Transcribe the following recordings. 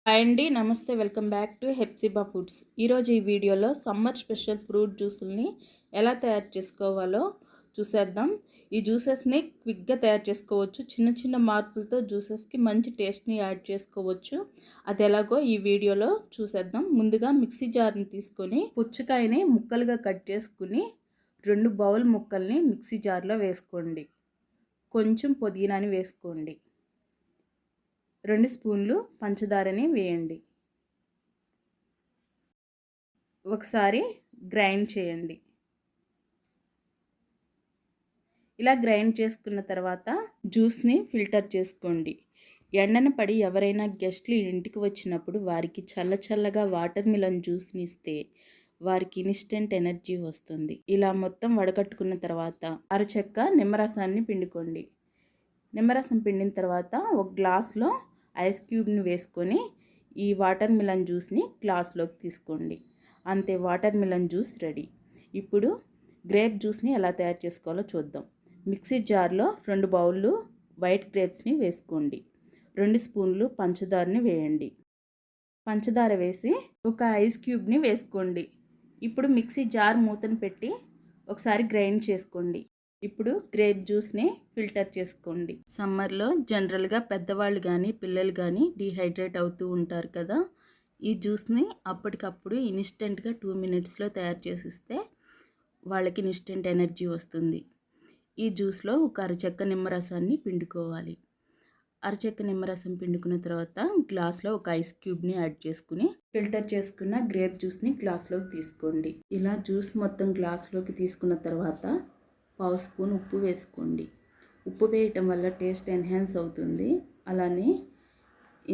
Hi అండి, నమస్తే. Welcome back to Hepsiba foods. ఈరోజు ఈ వీడియోలో సమ్మర్ స్పెషల్ ఫ్రూట్ జ్యూసుల్ని ఎలా తయారు చేసుకోవాలో చూసేద్దాం. ఈ జ్యూసెస్ని క్విక్గా తయారు చేసుకోవచ్చు. చిన్న చిన్న మార్పులతో జ్యూసెస్కి మంచి టేస్ట్ని యాడ్ చేసుకోవచ్చు. అది ఎలాగో ఈ వీడియోలో చూసేద్దాం. ముందుగా మిక్సీ జార్ని తీసుకొని పుచ్చకాయని ముక్కలుగా కట్ చేసుకుని 2 బౌల్ ముక్కల్ని మిక్సీ జార్లో వేసుకోండి. కొంచెం పుదీనాని వేసుకోండి. 2 స్పూన్లు పంచదారని వేయండి. ఒకసారి గ్రైండ్ చేయండి. ఇలా గ్రైండ్ చేసుకున్న తర్వాత జ్యూస్ని ఫిల్టర్ చేసుకోండి. ఎండన పడి ఎవరైనా గెస్ట్లు ఇంటికి వచ్చినప్పుడు వారికి చల్లగా వాటర్ మిలన్ జ్యూస్ని ఇస్తే వారికి ఇన్స్టెంట్ ఎనర్జీ వస్తుంది. ఇలా మొత్తం వడకట్టుకున్న తర్వాత అరచెక్క నిమ్మరసాన్ని పిండుకోండి. నిమ్మరసం పిండిన తర్వాత ఒక గ్లాస్లో ఐస్ క్యూబ్ని వేసుకొని ఈ వాటర్ మిలన్ జ్యూస్ని గ్లాస్లోకి తీసుకోండి. అంతే, వాటర్ మిలన్ జ్యూస్ రెడీ. ఇప్పుడు గ్రేప్ జ్యూస్ని ఎలా తయారు చేసుకోవాలో చూద్దాం. మిక్సీ జార్లో 2 బౌళ్ళు వైట్ గ్రేప్స్ని వేసుకోండి. 2 స్పూన్లు పంచదారని వేయండి. పంచదార వేసి ఒక ఐస్ క్యూబ్ని వేసుకోండి. ఇప్పుడు మిక్సీ జార్ మూతను పెట్టి ఒకసారి గ్రైండ్ చేసుకోండి. ఇప్పుడు గ్రేప్ జ్యూస్ని ఫిల్టర్ చేసుకోండి. సమ్మర్లో జనరల్గా పెద్దవాళ్ళు కానీ పిల్లలు కానీ డీహైడ్రేట్ అవుతూ ఉంటారు కదా. ఈ జ్యూస్ని అప్పటికప్పుడు ఇన్స్టెంట్గా 2 మినిట్స్లో తయారు చేసిస్తే వాళ్ళకి ఇన్స్టెంట్ ఎనర్జీ వస్తుంది. ఈ జ్యూస్లో ఒక అరచెక్క నిమ్మరసాన్ని పిండుకోవాలి. అరచెక్క నిమ్మరసం పిండుకున్న తర్వాత గ్లాస్లో ఒక ఐస్ క్యూబ్ని యాడ్ చేసుకుని ఫిల్టర్ చేసుకున్న గ్రేప్ జ్యూస్ని గ్లాస్లోకి తీసుకోండి. ఇలా జ్యూస్ మొత్తం గ్లాస్లోకి తీసుకున్న తర్వాత 1/2 స్పూన్ ఉప్పు వేసుకోండి. ఉప్పు వేయటం వల్ల టేస్ట్ ఎన్హాన్స్ అవుతుంది, అలానే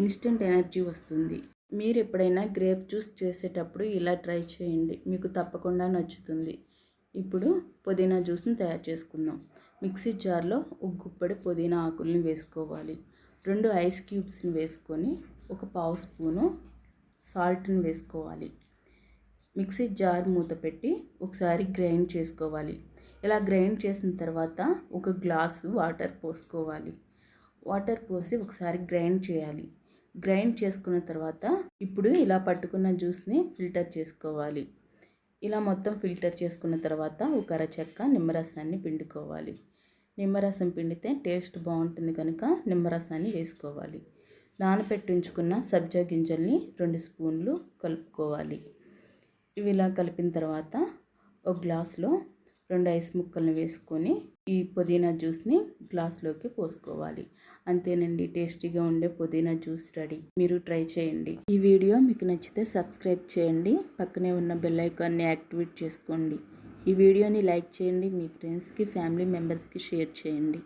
ఇన్స్టెంట్ ఎనర్జీ వస్తుంది. మీరు ఎప్పుడైనా గ్రేప్ జ్యూస్ చేసేటప్పుడు ఇలా ట్రై చేయండి, మీకు తప్పకుండా నచ్చుతుంది. ఇప్పుడు పుదీనా జ్యూస్ని తయారు చేసుకుందాం. మిక్సీ జార్లో ఒక గుప్పెడు పుదీనా ఆకుల్ని వేసుకోవాలి. 2 ఐస్ క్యూబ్స్ని వేసుకొని ఒక 1/2 స్పూను సాల్ట్ని వేసుకోవాలి. మిక్సీ జార్ మూత పెట్టి ఒకసారి గ్రైండ్ చేసుకోవాలి. ఇలా గ్రైండ్ చేసిన తర్వాత ఒక గ్లాసు వాటర్ పోసుకోవాలి. వాటర్ పోసి ఒకసారి గ్రైండ్ చేయాలి. గ్రైండ్ చేసుకున్న తర్వాత ఇప్పుడు ఇలా పట్టుకున్న జ్యూస్ని ఫిల్టర్ చేసుకోవాలి. ఇలా మొత్తం ఫిల్టర్ చేసుకున్న తర్వాత ఒక అరచెక్క నిమ్మరసాన్ని పిండుకోవాలి. నిమ్మరసం పిండితే టేస్ట్ బాగుంటుంది కనుక నిమ్మరసాన్ని వేసుకోవాలి. నానబెట్టి ఉంచుకున్న సబ్జా గింజల్ని 2 స్పూన్లు కలుపుకోవాలి. ఇవి ఇలా కలిపిన తర్వాత ఒక గ్లాస్లో 2 ఐస్ ముక్కల్ని వేసుకొని ఈ పుదీనా జ్యూస్ని గ్లాస్లోకి పోసుకోవాలి. అంతేనండి, టేస్టీగా ఉండే పుదీనా జ్యూస్ రెడీ. మీరు ట్రై చేయండి. ఈ వీడియో మీకు నచ్చితే సబ్స్క్రైబ్ చేయండి. పక్కనే ఉన్న బెల్ ఐకాన్ని యాక్టివేట్ చేసుకోండి. ఈ వీడియోని లైక్ చేయండి. మీ ఫ్రెండ్స్కి ఫ్యామిలీ మెంబర్స్కి షేర్ చేయండి.